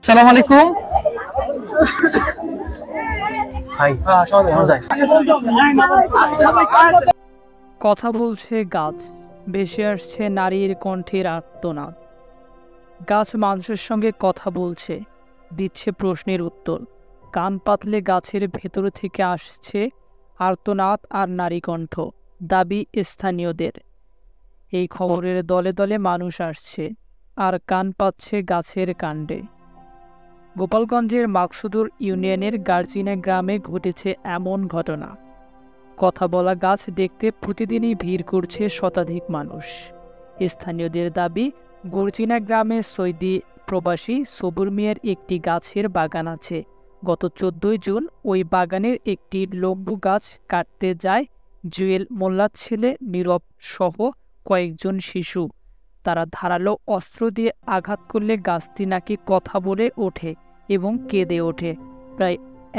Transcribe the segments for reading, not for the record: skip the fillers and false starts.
সালাম আলাইকুম। কথা বলছে গাছ, ভেসে আসছে নারীর কণ্ঠের আর্তনাদ। গাছ মানুষের সঙ্গে কথা বলছে, দিচ্ছে প্রশ্নের উত্তর। কান পাতলে গাছের ভেতর থেকে আসছে আর্তনাদ আর নারী কণ্ঠ। দাবি স্থানীয়দের। এই খবরের দলে দলে মানুষ আসছে আর কান পাতছে গাছের কাণ্ডে। গোপালগঞ্জের মাকসুদুর ইউনিয়নের গার্জিনা গ্রামে ঘটেছে এমন ঘটনা। কথা বলা গাছ দেখতে প্রতিদিনই ভিড় করছে শতাধিক মানুষ। স্থানীয়দের দাবি, গর্জিনা গ্রামে সৌদি প্রবাসী সবুর মিয়ার একটি গাছের বাগান আছে। গত 14 জুন ওই বাগানের একটি লম্বু গাছ কাটতে যায় জুয়েল মোল্লার ছেলে নীরব সহ কয়েকজন শিশু। তারা ধারালো অস্ত্র দিয়ে আঘাত করলে গাছটি নাকি কথা বলে ওঠে এবং কেঁদে ওঠে। প্রায়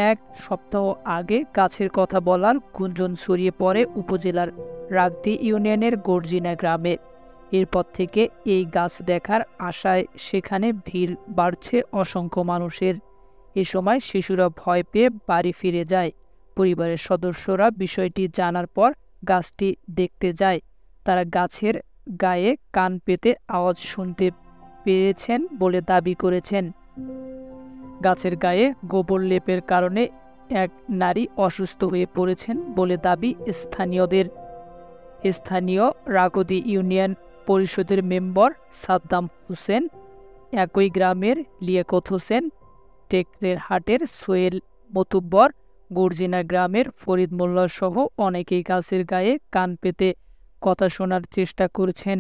এক সপ্তাহ আগে গাছের কথা বলার গুঞ্জন ছড়িয়ে পড়ে উপজেলার রাগদি ইউনিয়নের গর্জিনা গ্রামে। এরপর থেকে এই গাছ দেখার আশায় সেখানে ভিড় বাড়ছে অসংখ্য মানুষের। এ সময় শিশুরা ভয় পেয়ে বাড়ি ফিরে যায়। পরিবারের সদস্যরা বিষয়টি জানার পর গাছটি দেখতে যায়। তারা গাছের গায়ে কান পেতে আওয়াজ শুনতে পেরেছেন বলে দাবি করেছেন। গাছের গায়ে গোবর লেপের কারণে এক নারী অসুস্থ হয়ে পড়েছেন বলে দাবি স্থানীয়দের। স্থানীয় রাগদি ইউনিয়ন পরিষদের মেম্বার সাদ্দাম হোসেন, একই গ্রামের লিয়াকত হোসেন, টেকরের হাটের সোহেল মতুব্বর, গর্জিনা গ্রামের ফরিদ মোল্লা সহ অনেকেই গাছের গায়ে কান পেতে কথা শোনার চেষ্টা করছেন।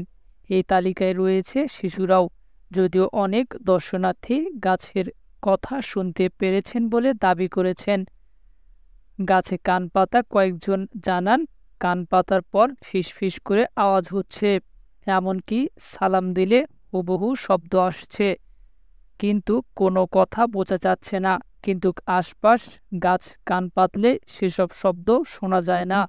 এই তালিকায় রয়েছে শিশুরাও। যদিও অনেক দর্শনার্থী গাছের কথা শুনতে পেরেছেন বলে দাবি করেছেন। গাছে কান পাতা কয়েকজন জানান, কান পাতার পর ফিসফিস করে আওয়াজ হচ্ছে, এমনকি সালাম দিলে হুবহু শব্দ আসছে, কিন্তু কোনো কথা বোঝা যাচ্ছে না। কিন্তু আশপাশ গাছ কান পাতলে সেসব শব্দ শোনা যায় না।